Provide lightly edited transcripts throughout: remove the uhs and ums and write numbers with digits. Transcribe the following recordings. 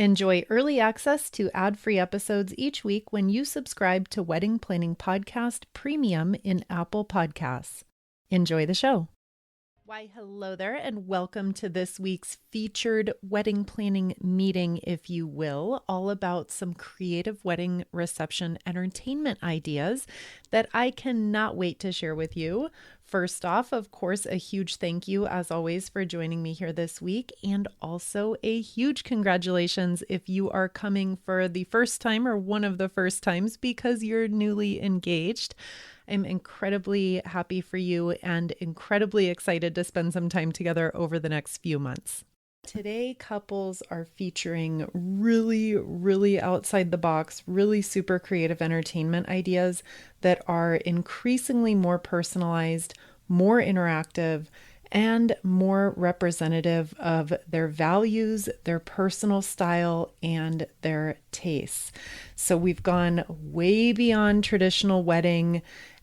Enjoy early access to ad-free episodes each week when you subscribe to Wedding Planning Podcast Premium in Apple Podcasts. Enjoy the show. Why, hello there, and welcome to this week's featured wedding planning meeting, if you will, all about some creative wedding reception entertainment ideas that I cannot wait to share with you. First off, of course, a huge thank you, as always, for joining me here this week, and also a huge congratulations if you are coming for the first time or one of the first times because you're newly engaged. I'm incredibly happy for you and incredibly excited to spend some time together over the next few months. Today, couples are featuring really outside the box, really super creative entertainment ideas that are increasingly more personalized, more interactive, and more representative of their values, their personal style, and their tastes. So we've gone way beyond traditional wedding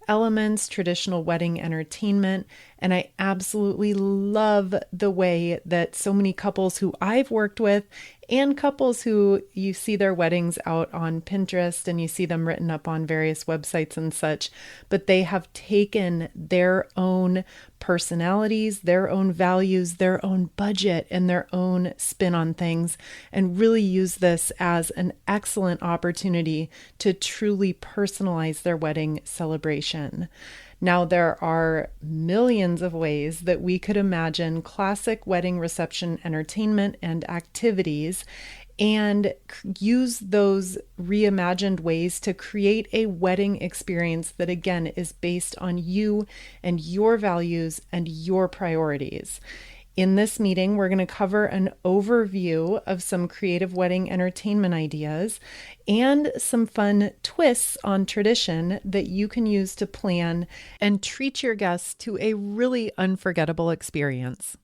elements, traditional wedding entertainment, and I absolutely love the way that so many couples who I've worked with and couples who you see their weddings out on Pinterest and you see them written up on various websites and such, but they have taken their own personalities, their own values, their own budget, and their own spin on things, and really use this as an excellent opportunity to truly personalize their wedding celebration. Now, there are millions of ways that we could imagine classic wedding reception entertainment and activities and use those reimagined ways to create a wedding experience that, again, is based on you and your values and your priorities. In this meeting, we're going to cover an overview of some creative wedding entertainment ideas and some fun twists on tradition that you can use to plan and treat your guests to a really unforgettable experience.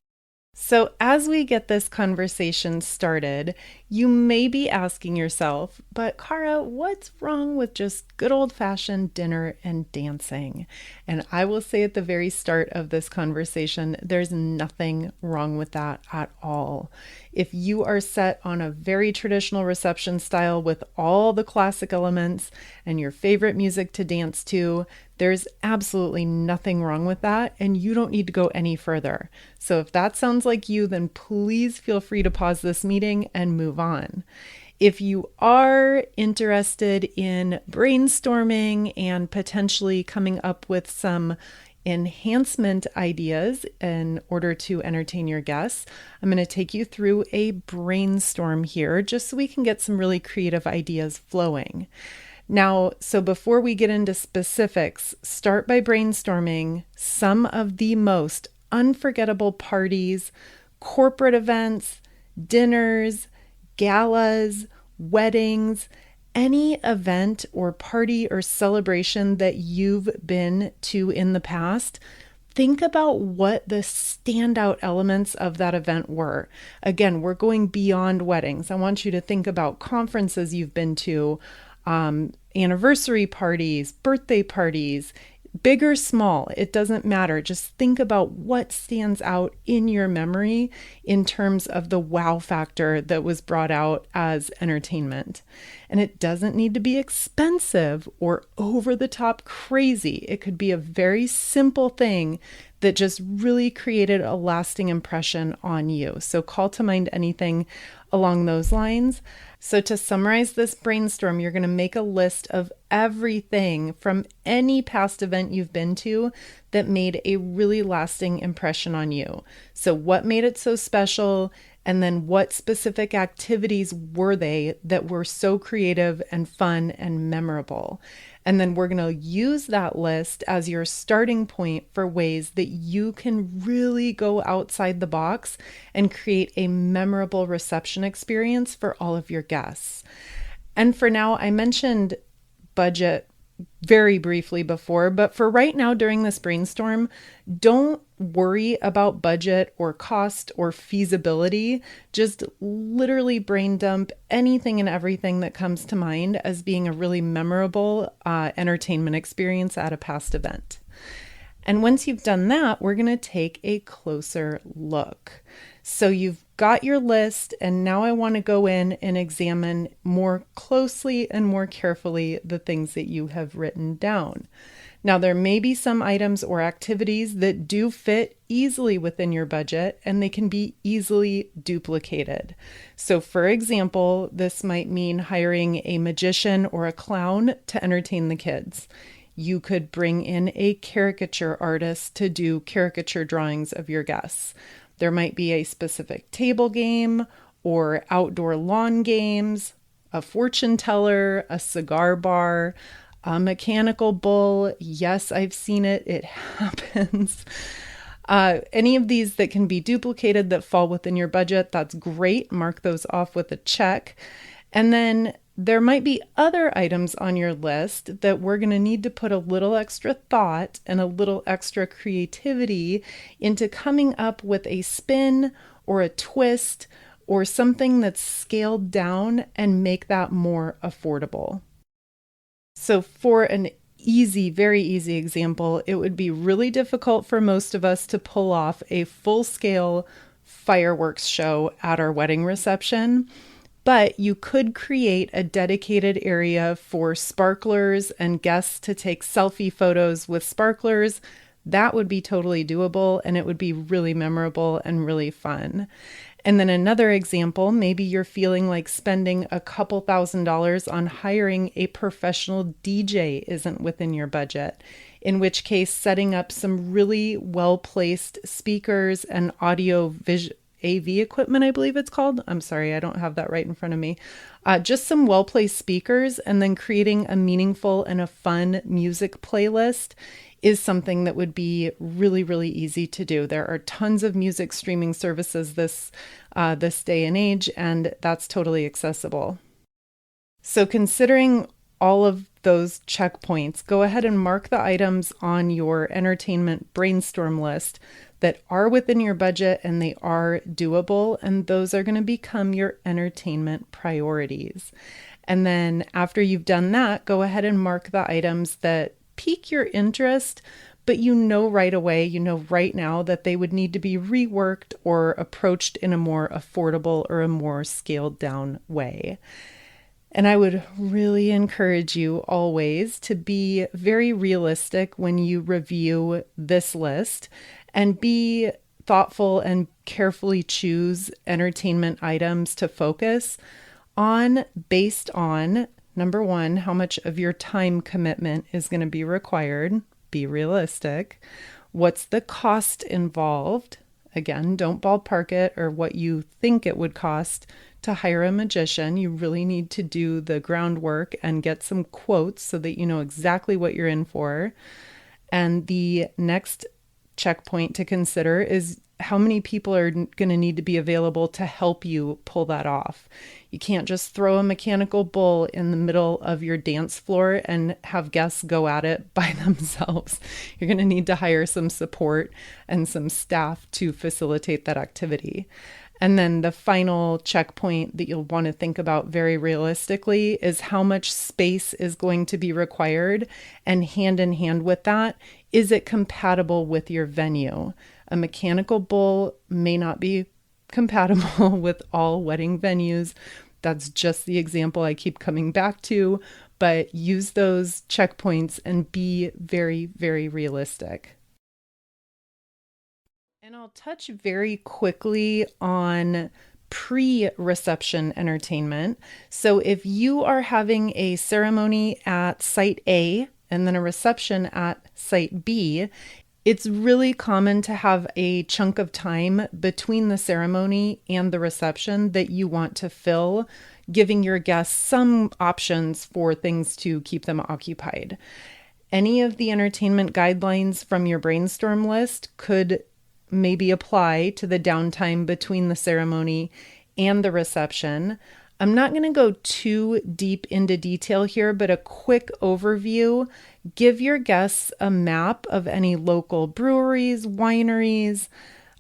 So as we get this conversation started, you may be asking yourself, but Cara, what's wrong with just good old-fashioned dinner and dancing? And I will say at the very start of this conversation, there's nothing wrong with that at all. If you are set on a very traditional reception style with all the classic elements and your favorite music to dance to, there's absolutely nothing wrong with that, and you don't need to go any further. So if that sounds like you, then please feel free to pause this meeting and move on. If you are interested in brainstorming and potentially coming up with some enhancement ideas in order to entertain your guests, I'm going to take you through a brainstorm here just so we can get some really creative ideas flowing. Now, so before we get into specifics, start by brainstorming some of the most unforgettable parties, corporate events, dinners, galas, weddings, any event or party or celebration that you've been to in the past. Think about what the standout elements of that event were. Again, we're going beyond weddings. I want you to think about conferences you've been to, anniversary parties, birthday parties, big or small, it doesn't matter. Just think about what stands out in your memory in terms of the wow factor that was brought out as entertainment. And it doesn't need to be expensive or over the top crazy. It could be a very simple thing that just really created a lasting impression on you. So call to mind anything along those lines. So to summarize this brainstorm, you're going to make a list of everything from any past event you've been to that made a really lasting impression on you. So what made it so special? And then what specific activities were they that were so creative and fun and memorable? And then we're going to use that list as your starting point for ways that you can really go outside the box and create a memorable reception experience for all of your guests. And for now, I mentioned budget very briefly before, but for right now during this brainstorm, don't worry about budget or cost or feasibility. Just literally brain dump anything and everything that comes to mind as being a really memorable entertainment experience at a past event. And once you've done that, we're going to take a closer look. So you've got your list, and now I want to go in and examine more closely and more carefully the things that you have written down. Now, there may be some items or activities that do fit easily within your budget and they can be easily duplicated. So, for example, this might mean hiring a magician or a clown to entertain the kids. You could bring in a caricature artist to do caricature drawings of your guests. There might be a specific table game or outdoor lawn games, a fortune teller, a cigar bar, a mechanical bull. Yes, I've seen it. It happens. Any of these that can be duplicated that fall within your budget, that's great. Mark those off with a check. And then there might be other items on your list that we're going to need to put a little extra thought and a little extra creativity into coming up with a spin or a twist or something that's scaled down and make that more affordable. So for an very easy example, it would be really difficult for most of us to pull off a full-scale fireworks show at our wedding reception, but you could create a dedicated area for sparklers and guests to take selfie photos with sparklers. That would be totally doable, and it would be really memorable and really fun. And then another example, maybe you're feeling like spending a couple $1,000s on hiring a professional DJ isn't within your budget, in which case setting up some really well-placed speakers and AV equipment, I believe it's called. I'm sorry, I don't have that right in front of me. Just some well-placed speakers and then creating a meaningful and a fun music playlist is something that would be really, really easy to do. There are tons of music streaming services this day and age, and that's totally accessible. So considering all of those checkpoints, go ahead and mark the items on your entertainment brainstorm list that are within your budget and they are doable, and those are going to become your entertainment priorities. And then after you've done that, go ahead and mark the items that pique your interest, but you know right away, you know right now that they would need to be reworked or approached in a more affordable or a more scaled down way. And I would really encourage you always to be very realistic when you review this list and be thoughtful and carefully choose entertainment items to focus on based on, number one, how much of your time commitment is going to be required. Be realistic. What's the cost involved? Again, don't ballpark it or what you think it would cost to hire a magician. You really need to do the groundwork and get some quotes so that you know exactly what you're in for. And the next checkpoint to consider is how many people are going to need to be available to help you pull that off. You can't just throw a mechanical bull in the middle of your dance floor and have guests go at it by themselves. You're going to need to hire some support and some staff to facilitate that activity. And then the final checkpoint that you'll want to think about very realistically is how much space is going to be required. And hand in hand with that, is it compatible with your venue? A mechanical bull may not be compatible with all wedding venues. That's just the example I keep coming back to, but use those checkpoints and be very, very realistic. And I'll touch very quickly on pre-reception entertainment. So if you are having a ceremony at site A and then a reception at site B, it's really common to have a chunk of time between the ceremony and the reception that you want to fill, giving your guests some options for things to keep them occupied. Any of the entertainment guidelines from your brainstorm list could maybe apply to the downtime between the ceremony and the reception. I'm not going to go too deep into detail here, but a quick overview. Give your guests a map of any local breweries, wineries,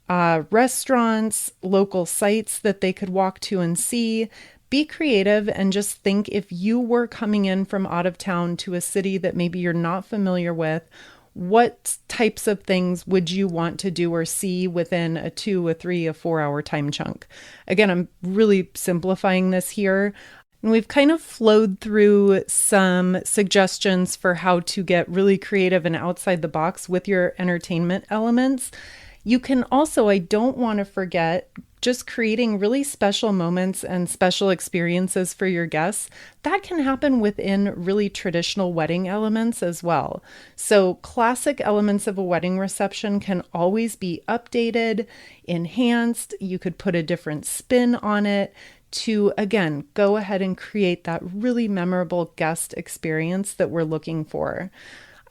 restaurants, local sites that they could walk to and see. Be creative and just think, if you were coming in from out of town to a city that maybe you're not familiar with, what types of things would you want to do or see within a 2, a 3, a 4 hour time chunk? Again, I'm really simplifying this here. And we've kind of flowed through some suggestions for how to get really creative and outside the box with your entertainment elements. You can also, I don't want to forget, just creating really special moments and special experiences for your guests. That can happen within really traditional wedding elements as well. So classic elements of a wedding reception can always be updated, enhanced. You could put a different spin on it to, again, go ahead and create that really memorable guest experience that we're looking for.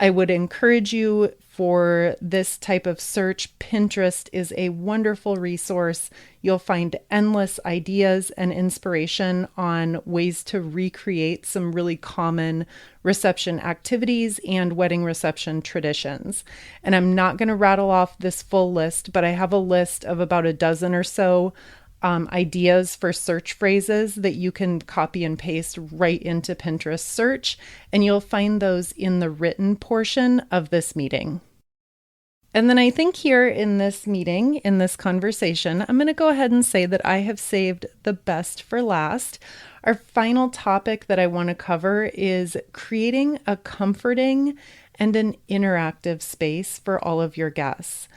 I would encourage you for this type of search. Pinterest is a wonderful resource. You'll find endless ideas and inspiration on ways to recreate some really common reception activities and wedding reception traditions. And I'm not going to rattle off this full list, but I have a list of about a dozen or so ideas for search phrases that you can copy and paste right into Pinterest search, and you'll find those in the written portion of this meeting. And then I think here in this meeting, in this conversation, I'm going to go ahead and say that I have saved the best for last. Our final topic that I want to cover is creating a comforting and an interactive space for all of your guests.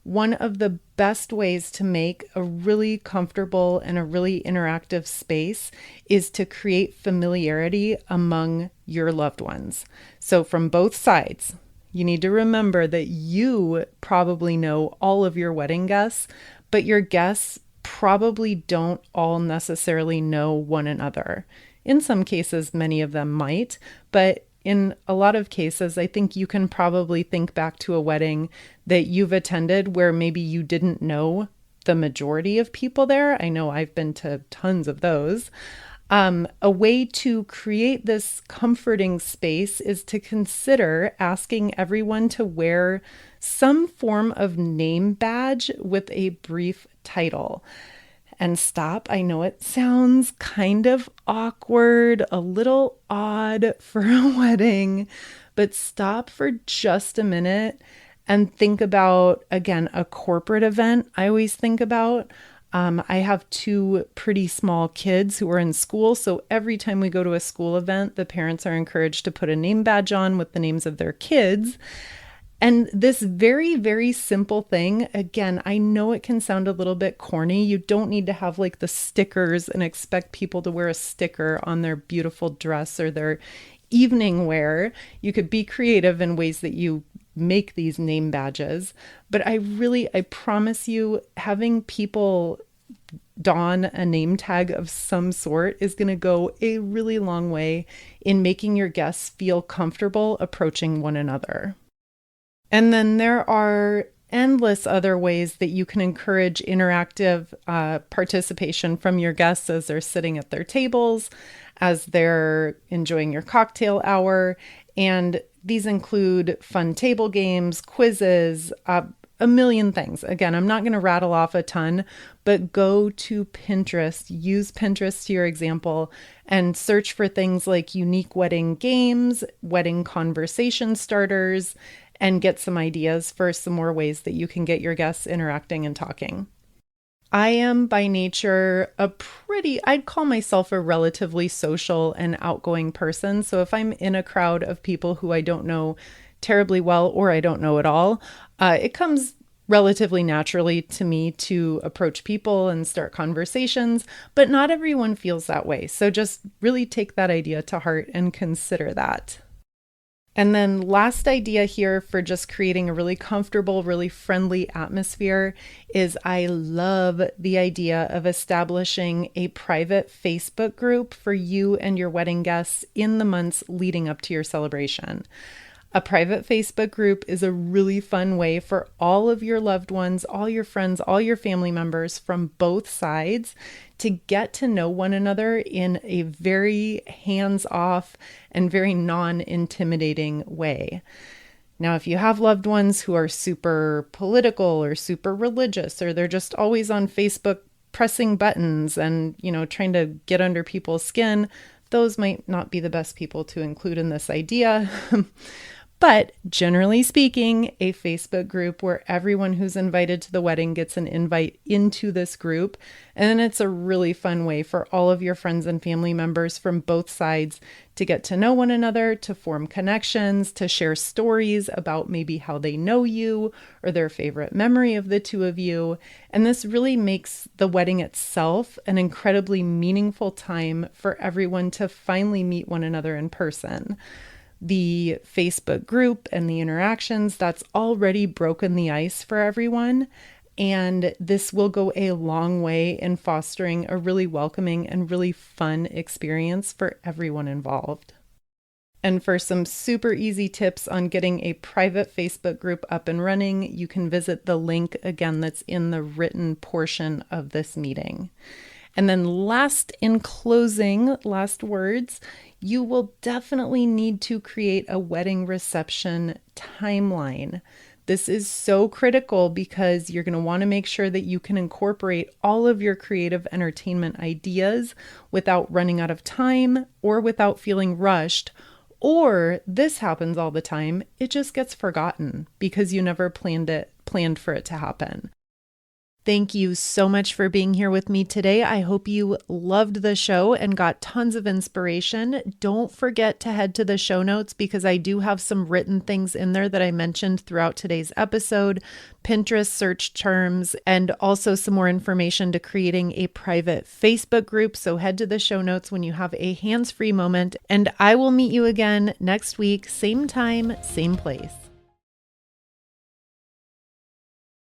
One of the best ways to make a really comfortable and a really interactive space is to create familiarity among your loved ones. So from both sides, you need to remember that you probably know all of your wedding guests, but your guests probably don't all necessarily know one another. In some cases, many of them might, but in a lot of cases, I think you can probably think back to a wedding that you've attended where maybe you didn't know the majority of people there. I know I've been to tons of those. A way to create this comforting space is to consider asking everyone to wear some form of name badge with a brief title. And stop. I know it sounds kind of awkward, a little odd for a wedding, but stop for just a minute and think about, again, a corporate event. I always think about, I have 2 pretty small kids who are in school. So every time we go to a school event, the parents are encouraged to put a name badge on with the names of their kids. And this very, very simple thing, again, I know it can sound a little bit corny. You don't need to have like the stickers and expect people to wear a sticker on their beautiful dress or their evening wear. You could be creative in ways that you make these name badges. But I promise you, having people don a name tag of some sort is going to go a really long way in making your guests feel comfortable approaching one another. And then there are endless other ways that you can encourage interactive participation from your guests as they're sitting at their tables, as they're enjoying your cocktail hour. And these include fun table games, quizzes, a million things. Again, I'm not going to rattle off a ton, but go to Pinterest, use Pinterest to your example, and search for things like unique wedding games, wedding conversation starters, and get some ideas for some more ways that you can get your guests interacting and talking. I am by nature I'd call myself a relatively social and outgoing person. So if I'm in a crowd of people who I don't know terribly well or I don't know at all, it comes relatively naturally to me to approach people and start conversations, but not everyone feels that way. So just really take that idea to heart and consider that. And then last idea here for just creating a really comfortable, really friendly atmosphere is I love the idea of establishing a private Facebook group for you and your wedding guests in the months leading up to your celebration. A private Facebook group is a really fun way for all of your loved ones, all your friends, all your family members from both sides to get to know one another in a very hands-off and very non-intimidating way. Now, if you have loved ones who are super political or super religious, or they're just always on Facebook pressing buttons and, trying to get under people's skin, those might not be the best people to include in this idea. But generally speaking, a Facebook group where everyone who's invited to the wedding gets an invite into this group. And it's a really fun way for all of your friends and family members from both sides to get to know one another, to form connections, to share stories about maybe how they know you or their favorite memory of the two of you. And this really makes the wedding itself an incredibly meaningful time for everyone to finally meet one another in person. The Facebook group and the interactions, that's already broken the ice for everyone. And this will go a long way in fostering a really welcoming and really fun experience for everyone involved. And for some super easy tips on getting a private Facebook group up and running, you can visit the link again that's in the written portion of this meeting. And then last words, you will definitely need to create a wedding reception timeline. This is so critical because you're going to want to make sure that you can incorporate all of your creative entertainment ideas without running out of time or without feeling rushed. Or this happens all the time, it just gets forgotten because you never planned for it to happen. Thank you so much for being here with me today. I hope you loved the show and got tons of inspiration. Don't forget to head to the show notes because I do have some written things in there that I mentioned throughout today's episode, Pinterest search terms, and also some more information to creating a private Facebook group. So head to the show notes when you have a hands-free moment, and I will meet you again next week, same time, same place.